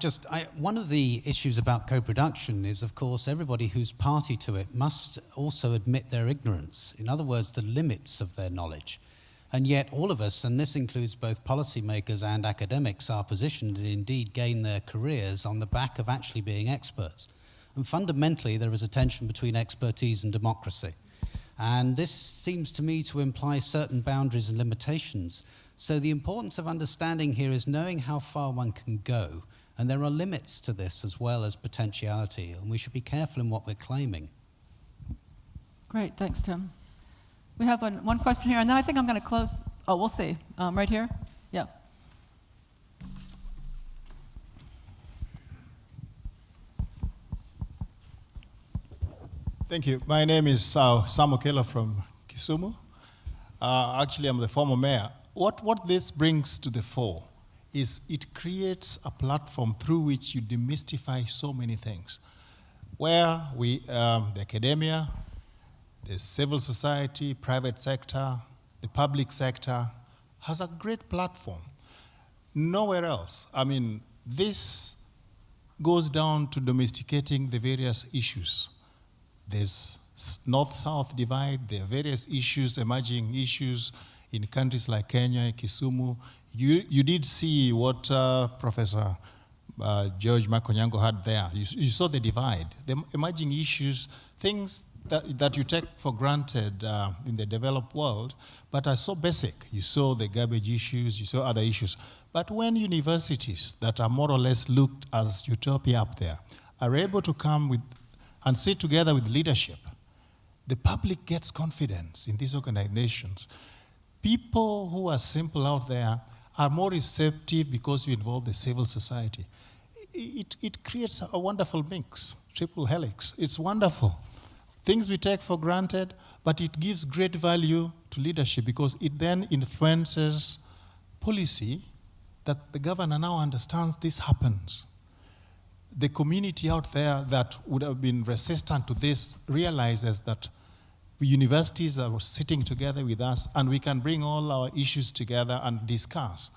one of the issues about co-production is, of course, everybody who's party to it must also admit their ignorance. In other words, the limits of their knowledge. And yet all of us, and this includes both policymakers and academics, are positioned and indeed gain their careers on the back of actually being experts. And fundamentally, there is a tension between expertise and democracy. And this seems to me to imply certain boundaries and limitations. So the importance of understanding here is knowing how far one can go. And there are limits to this as well as potentiality, and we should be careful in what we're claiming. Great, thanks, Tim. We have one question here, and then I think I'm going to close. Oh, we'll see. Right here? Yeah. Thank you. My name is Sam Okelo from Kisumu. Actually, I'm the former mayor. What this brings to the fore is it creates a platform through which you demystify so many things. Where the academia, the civil society, private sector, the public sector has a great platform. Nowhere else. I mean, this goes down to domesticating the various issues. There's north-south divide, there are various issues, emerging issues in countries like Kenya, Kisumu. You did see what Professor George Makonyango had there. You saw the divide, the emerging issues, things that you take for granted in the developed world, but are so basic. You saw the garbage issues, you saw other issues. But when universities that are more or less looked as utopia up there are able to come with and sit together with leadership, the public gets confidence in these organizations. People who are simple out there are more receptive because you involve the civil society. It creates a wonderful mix, triple helix. It's wonderful. Things we take for granted, but it gives great value to leadership because it then influences policy that the governor now understands this happens. The community out there that would have been resistant to this realizes that universities are sitting together with us and we can bring all our issues together and discuss.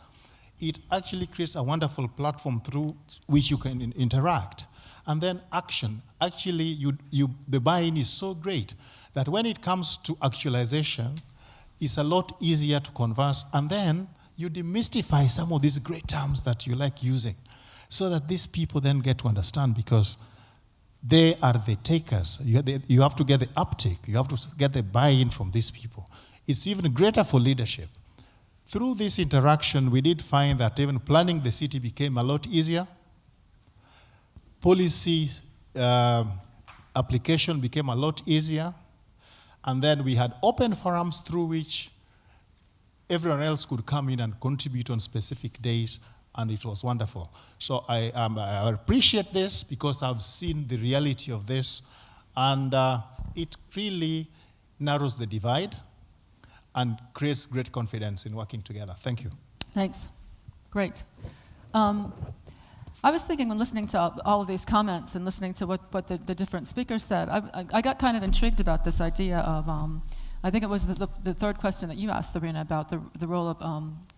It actually creates a wonderful platform through which you can interact. And then action. Actually, the buy-in is so great that when it comes to actualization, it's a lot easier to converse. And then you demystify some of these great terms that you like using so that these people then get to understand because they are the takers. You have to get the uptake. You have to get the buy-in from these people. It's even greater for leadership. Through this interaction, we did find that even planning the city became a lot easier. Policy application became a lot easier. And then we had open forums through which everyone else could come in and contribute on specific days, and it was wonderful. So I appreciate this because I've seen the reality of this, and it really narrows the divide and creates great confidence in working together. Thank you. Thanks. Great. I was thinking when listening to all of these comments and listening to what the different speakers said, I got kind of intrigued about this idea of, I think it was the third question that you asked, Serena, about the role of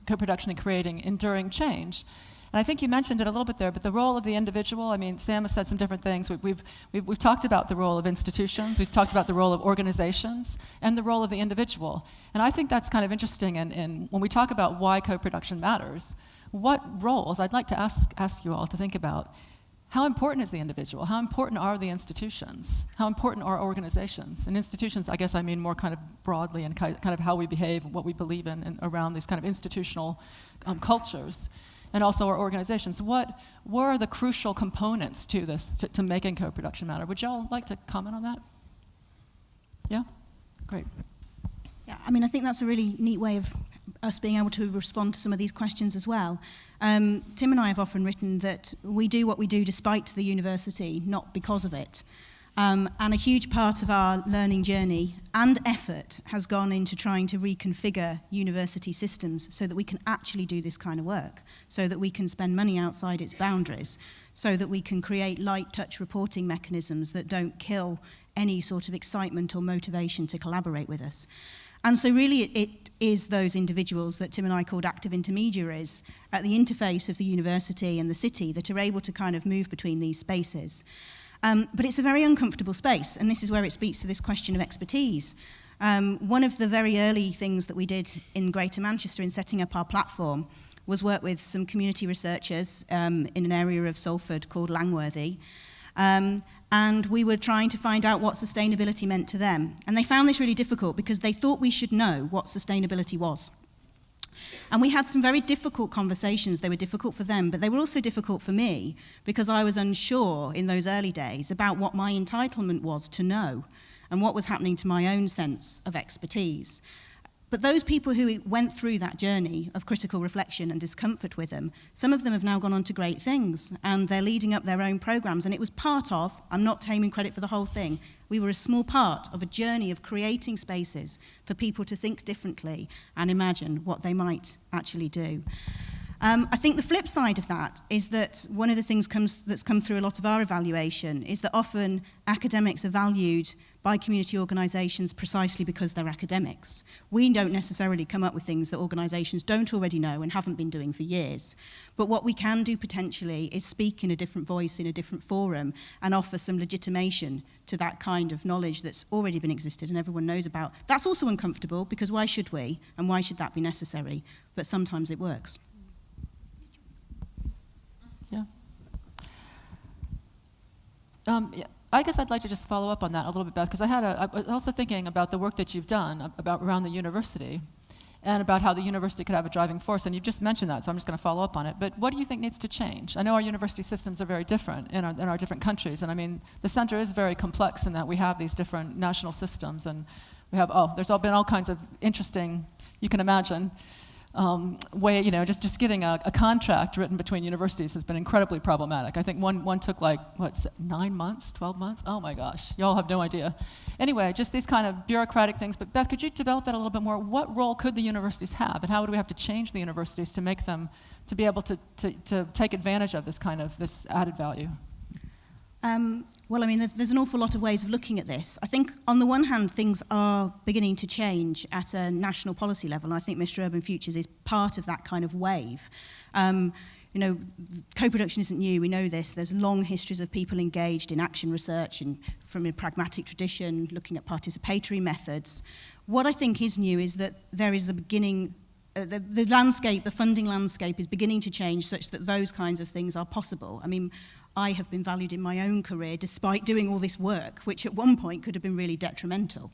co-production in creating enduring change. And I think you mentioned it a little bit there, but the role of the individual, I mean, Sam has said some different things. We've talked about the role of institutions, we've talked about the role of organizations, and the role of the individual. And I think that's kind of interesting, and when we talk about why co-production matters, what roles, I'd like to ask you all to think about, how important is the individual? How important are the institutions? How important are organizations? And institutions, I guess I mean more kind of broadly and kind of how we behave, what we believe in and around these kind of institutional cultures. And also our organizations. What were the crucial components to this, to making co-production matter? Would y'all like to comment on that? Yeah? Great. Yeah, I mean, I think that's a really neat way of us being able to respond to some of these questions as well. Tim and I have often written that we do what we do despite the university, not because of it. And a huge part of our learning journey and effort has gone into trying to reconfigure university systems so that we can actually do this kind of work, so that we can spend money outside its boundaries, so that we can create light touch reporting mechanisms that don't kill any sort of excitement or motivation to collaborate with us. And so really it is those individuals that Tim and I called active intermediaries at the interface of the university and the city that are able to kind of move between these spaces. But it's a very uncomfortable space, and this is where it speaks to this question of expertise. One of the very early things that we did in Greater Manchester in setting up our platform was work with some community researchers in an area of Salford called Langworthy. And we were trying to find out what sustainability meant to them. And they found this really difficult because they thought we should know what sustainability was. And we had some very difficult conversations. They were difficult for them, but they were also difficult for me because I was unsure in those early days about what my entitlement was to know and what was happening to my own sense of expertise. But those people who went through that journey of critical reflection and discomfort with them, some of them have now gone on to great things, and they're leading up their own programs. And it was part of, I'm not taking credit for the whole thing, we were a small part of a journey of creating spaces for people to think differently and imagine what they might actually do. I think the flip side of that is that one of the things that's come through a lot of our evaluation is that often academics are valued by community organisations precisely because they're academics. We don't necessarily come up with things that organisations don't already know and haven't been doing for years. But what we can do potentially is speak in a different voice, in a different forum, and offer some legitimation to that kind of knowledge that's already been existed and everyone knows about. That's also uncomfortable because why should we and why should that be necessary? But sometimes it works. Yeah. I guess I'd like to just follow up on that a little bit, Beth, because I was also thinking about the work that you've done about around the university and about how the university could have a driving force, and you've just mentioned that, so I'm just going to follow up on it. But what do you think needs to change? I know our university systems are very different in our different countries, and I mean, the center is very complex in that we have these different national systems, and we have, there's been all kinds of interesting, you can imagine, way, just getting a contract written between universities has been incredibly problematic. I think one took 9 months, 12 months? Oh my gosh, y'all have no idea. Anyway, just these kind of bureaucratic things. But Beth, could you develop that a little bit more? What role could the universities have, and how would we have to change the universities to make them, to be able to take advantage of this added value? Well, I mean, there's an awful lot of ways of looking at this. I think, on the one hand, things are beginning to change at a national policy level, and I think Mistra Urban Futures is part of that kind of wave. Co-production isn't new, we know this. There's long histories of people engaged in action research and from a pragmatic tradition, looking at participatory methods. What I think is new is that there is a beginning, the landscape, the funding landscape is beginning to change such that those kinds of things are possible. I mean, I have been valued in my own career despite doing all this work, which at one point could have been really detrimental.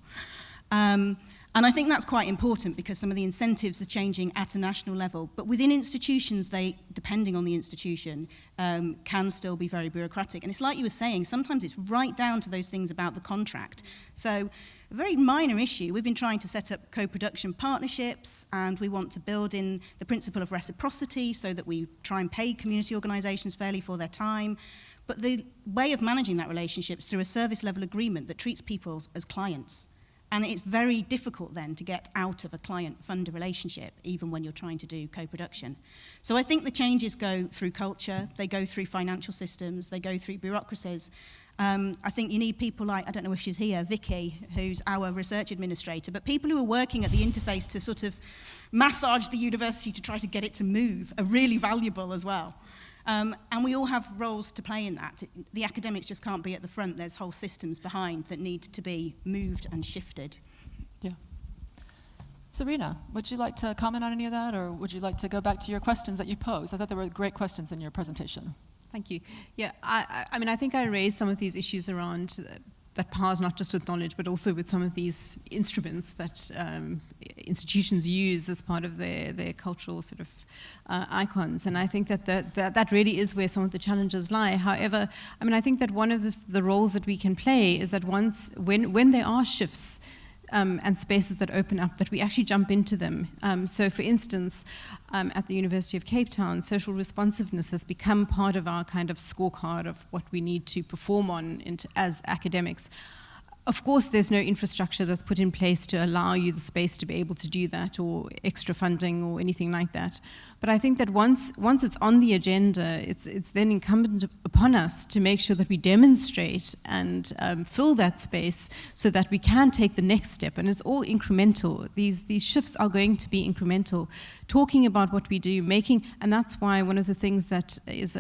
And I think that's quite important because some of the incentives are changing at a national level. But within institutions, they, depending on the institution, can still be very bureaucratic. And it's like you were saying, sometimes it's right down to those things about the contract. So a very minor issue, we've been trying to set up co-production partnerships, and we want to build in the principle of reciprocity so that we try and pay community organisations fairly for their time. But the way of managing that relationship is through a service level agreement that treats people as clients. And it's very difficult then to get out of a client-funder relationship, even when you're trying to do co-production. So I think the changes go through culture, they go through financial systems, they go through bureaucracies. I think you need people like, I don't know if she's here, Vicky, who's our research administrator, but people who are working at the interface to sort of massage the university to try to get it to move are really valuable as well. And we all have roles to play in that. The academics just can't be at the front. There's whole systems behind that need to be moved and shifted. Yeah. Serena, would you like to comment on any of that, or would you like to go back to your questions that you posed? I thought there were great questions in your presentation. Thank you. Yeah, I mean, I think I raised some of these issues around that powers not just with knowledge, but also with some of these instruments that institutions use as part of their cultural sort of icons. And I think that really is where some of the challenges lie. However, I mean, I think that one of the roles that we can play is that when there are shifts and spaces that open up, that we actually jump into them. So for instance, at the University of Cape Town, social responsiveness has become part of our kind of scorecard of what we need to perform on as academics. Of course, there's no infrastructure that's put in place to allow you the space to be able to do that, or extra funding or anything like that. But I think that once it's on the agenda, it's then incumbent upon us to make sure that we demonstrate and fill that space so that we can take the next step. And it's all incremental. These shifts are going to be incremental. Talking about what we do, and that's why one of the things that is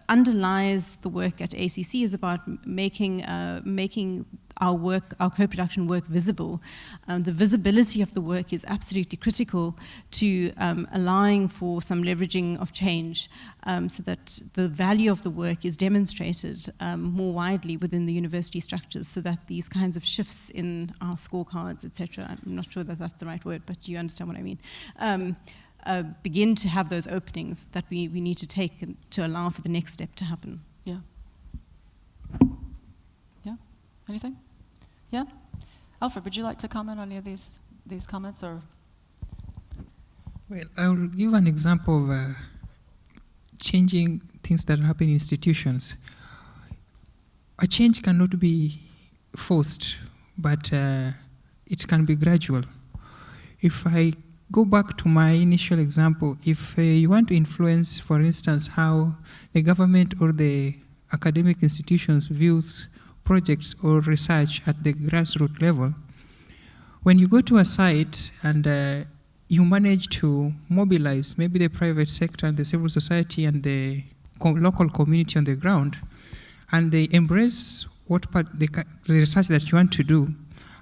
underlies the work at ACC is about making our work, our co-production work visible. The visibility of the work is absolutely critical to allowing for some leveraging of change so that the value of the work is demonstrated more widely within the university structures so that these kinds of shifts in our scorecards, etc., I'm not sure that that's the right word, but you understand what I mean, begin to have those openings that we need to take to allow for the next step to happen. Yeah. Yeah? Anything? Yeah? Alfred, would you like to comment on any of these comments? Or? Well, I will give an example of changing things that happen in institutions. A change cannot be forced, but it can be gradual. If I go back to my initial example, if you want to influence, for instance, how the government or the academic institutions views projects or research at the grassroots level, when you go to a site and you manage to mobilize maybe the private sector and the civil society and the local community on the ground, and they embrace the research that you want to do,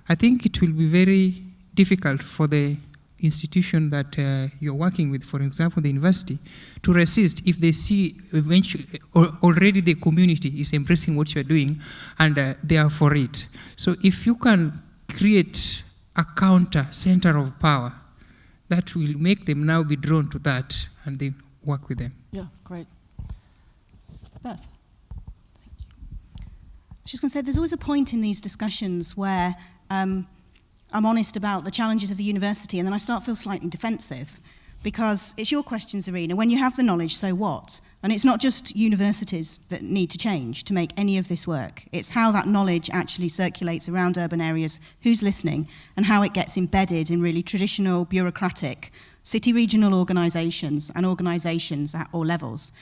I think it will be very difficult for the institution that you're working with, for example, the university, to resist if they see eventually already the community is embracing what you're doing and they are for it. So if you can create a counter center of power, that will make them now be drawn to that and they work with them. Yeah, great. Beth? I was just going to say, there's always a point in these discussions where I'm honest about the challenges of the university, and then I start to feel slightly defensive, because it's your question, Serena. When you have the knowledge, so what? And it's not just universities that need to change to make any of this work. It's how that knowledge actually circulates around urban areas, who's listening, and how it gets embedded in really traditional, bureaucratic, city-regional organisations and organisations at all levels.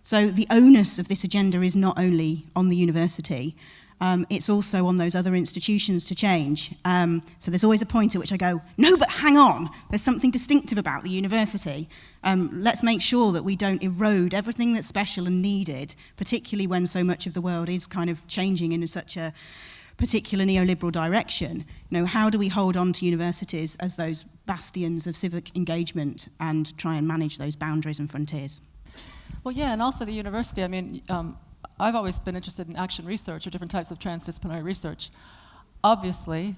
So the onus of this agenda is not only on the university, it's also on those other institutions to change. So there's always a point at which I go, no, but hang on, there's something distinctive about the university. Let's make sure that we don't erode everything that's special and needed, particularly when so much of the world is kind of changing in such a particular neoliberal direction. You know, how do we hold on to universities as those bastions of civic engagement and try and manage those boundaries and frontiers? Well, yeah, and also the university, I mean, I've always been interested in action research or different types of transdisciplinary research, obviously,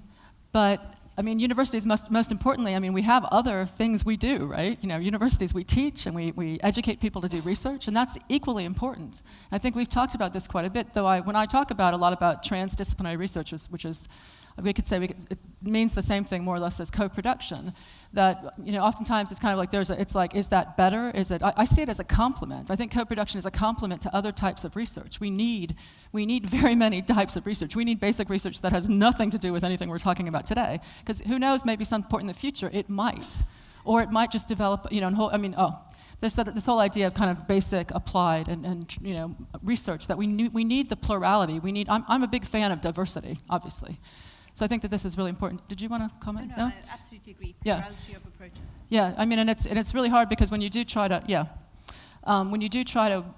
but I mean, universities most importantly, I mean, we have other things we do, right? You know, universities, we teach and we educate people to do research, and that's equally important. I think we've talked about this quite a bit, though when I talk about a lot about transdisciplinary research, which is, we could say, it means the same thing more or less as co-production, that, you know, oftentimes it's kind of like it's like, is that better? Is it, I see it as a complement. I think co-production is a complement to other types of research. We need very many types of research. We need basic research that has nothing to do with anything we're talking about today, because who knows, maybe some point in the future it might, or it might just develop, you know, there's this whole idea of kind of basic applied and you know, research that we need the plurality. I'm a big fan of diversity, obviously. So I think that this is really important. Did you want to comment? No, I absolutely agree. Yeah. Plurality of approaches. Yeah, I mean, and it's really hard because when you do try to,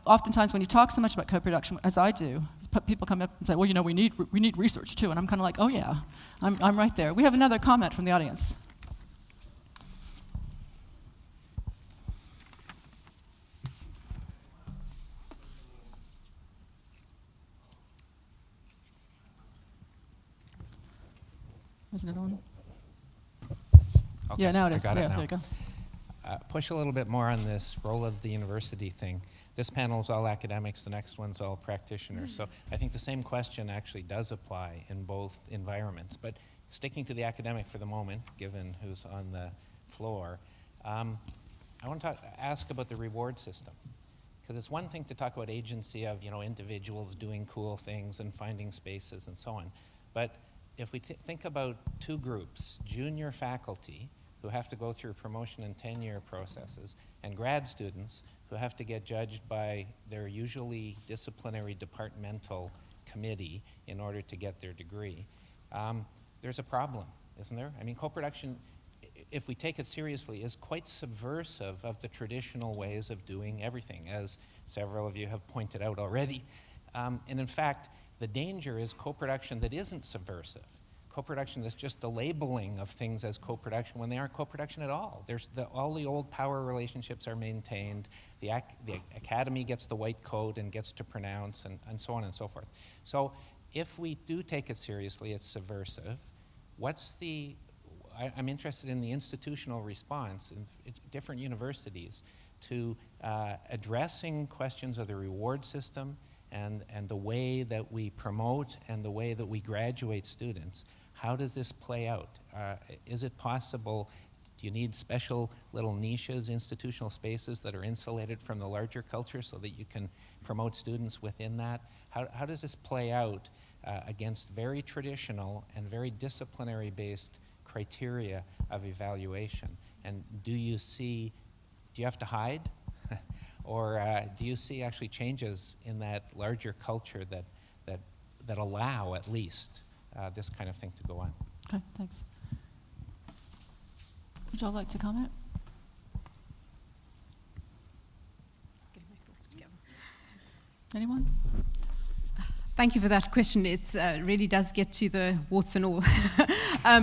oftentimes when you talk so much about co-production, as I do, people come up and say, well, you know, we need research too, and I'm kind of like, oh yeah, I'm right there. We have another comment from the audience. Isn't it on? Okay, yeah, now it is. I got it now. There you go. Push a little bit more on this role of the university thing. This panel is all academics, the next one's all practitioners. So I think the same question actually does apply in both environments. But sticking to the academic for the moment, given who's on the floor, I want to ask about the reward system. Because it's one thing to talk about agency of, you know, individuals doing cool things and finding spaces and so on. But if we think about two groups, junior faculty who have to go through promotion and tenure processes, and grad students who have to get judged by their usually disciplinary departmental committee in order to get their degree, there's a problem, isn't there? I mean, co-production, if we take it seriously, is quite subversive of the traditional ways of doing everything, as several of you have pointed out already. And in fact, The danger is co-production that isn't subversive. Co-production that's just the labeling of things as co-production when they aren't co-production at all. All the old power relationships are maintained. The academy gets the white coat and gets to pronounce, and so on and so forth. So if we do take it seriously, it's subversive. I'm interested in the institutional response in different universities to addressing questions of the reward system and the way that we promote and the way that we graduate students. How does this play out? Is it possible? Do you need special little niches, institutional spaces that are insulated from the larger culture so that you can promote students within that? How does this play out against very traditional and very disciplinary-based criteria of evaluation? And do you have to hide? Or do you see actually changes in that larger culture that allow at least this kind of thing to go on? Okay, thanks. Would y'all like to comment? Anyone? Thank you for that question. It really does get to the warts and all,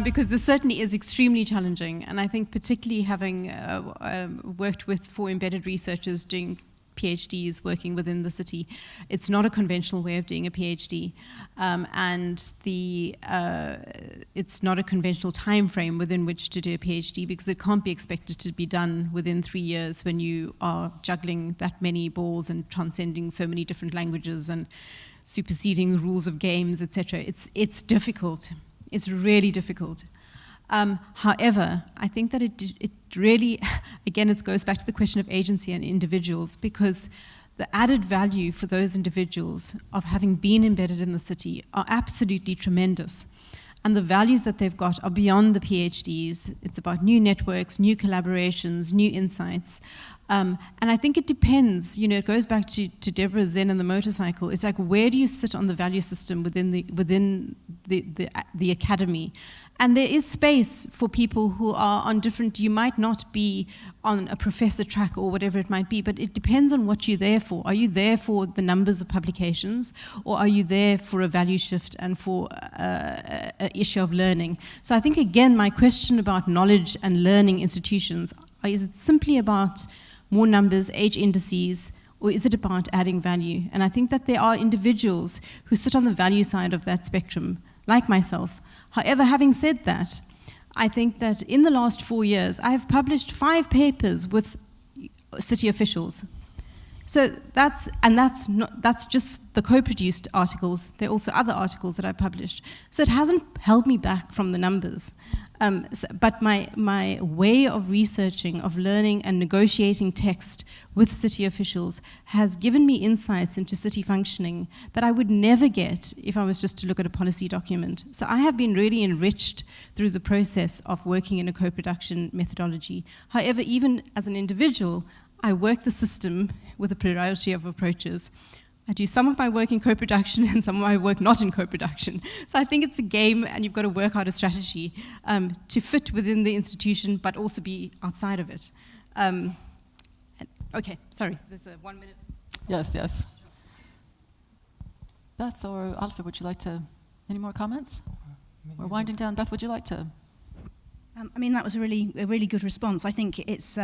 because this certainly is extremely challenging. And I think particularly having worked with 4 embedded researchers doing PhDs working within the city, it's not a conventional way of doing a PhD, and it's not a conventional time frame within which to do a PhD, because it can't be expected to be done within 3 years when you are juggling that many balls and transcending so many different languages and superseding rules of games, etc. It's difficult. It's really difficult. However, I think that it really, again, it goes back to the question of agency and individuals, because the added value for those individuals of having been embedded in the city are absolutely tremendous. And the values that they've got are beyond the PhDs. It's about new networks, new collaborations, new insights. And I think it depends, it goes back to Deborah's Zen and the motorcycle. It's like, where do you sit on the value system within the academy? And there is space for people who are on different, you might not be on a professor track or whatever it might be, but it depends on what you're there for. Are you there for the numbers of publications, or are you there for a value shift and for an issue of learning? So I think, again, my question about knowledge and learning institutions, is it simply about more numbers, age indices, or is it about adding value? And I think that there are individuals who sit on the value side of that spectrum, like myself. However, having said that, I think that in the last 4 years, I have published 5 papers with city officials. So that's just the co-produced articles. There are also other articles that I published. So it hasn't held me back from the numbers. But my way of researching, of learning and negotiating text with city officials has given me insights into city functioning that I would never get if I was just to look at a policy document. So I have been really enriched through the process of working in a co-production methodology. However, even as an individual, I work the system with a plurality of approaches. I do some of my work in co-production and some of my work not in co-production. So I think it's a game, and you've got to work out a strategy to fit within the institution, but also be outside of it. Okay, sorry, there's a 1 minute. Yes. Beth or Alfred, would you like to, any more comments? We're winding down. Beth, would you like to? I mean, that was a really good response. I think it's,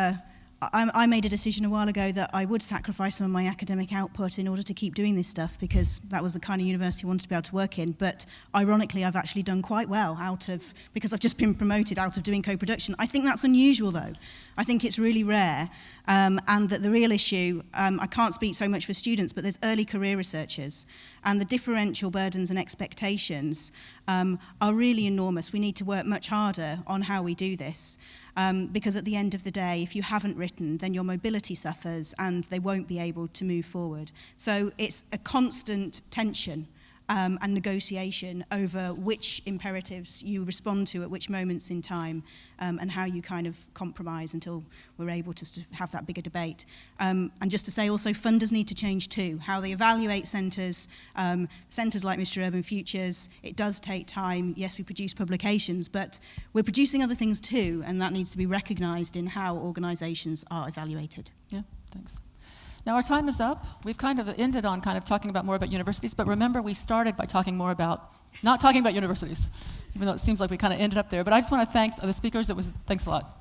I made a decision a while ago that I would sacrifice some of my academic output in order to keep doing this stuff, because that was the kind of university I wanted to be able to work in. But ironically, I've actually done quite well because I've just been promoted out of doing co-production. I think that's unusual, though. I think it's really rare, and that the real issue, I can't speak so much for students, but there's early career researchers, and the differential burdens and expectations are really enormous. We need to work much harder on how we do this. Because at the end of the day, if you haven't written, then your mobility suffers and they won't be able to move forward. So it's a constant tension and negotiation over which imperatives you respond to at which moments in time, and how you kind of compromise until we're able to have that bigger debate. And just to say also, funders need to change too. How they evaluate centres, centres like Mistra Urban Futures, it does take time. Yes, we produce publications, but we're producing other things too, and that needs to be recognised in how organisations are evaluated. Yeah, thanks. Now our time is up. We've kind of ended on kind of talking about more about universities, but remember we started by talking more about, not talking about universities, even though it seems like we kind of ended up there. But I just want to thank the speakers. Thanks a lot.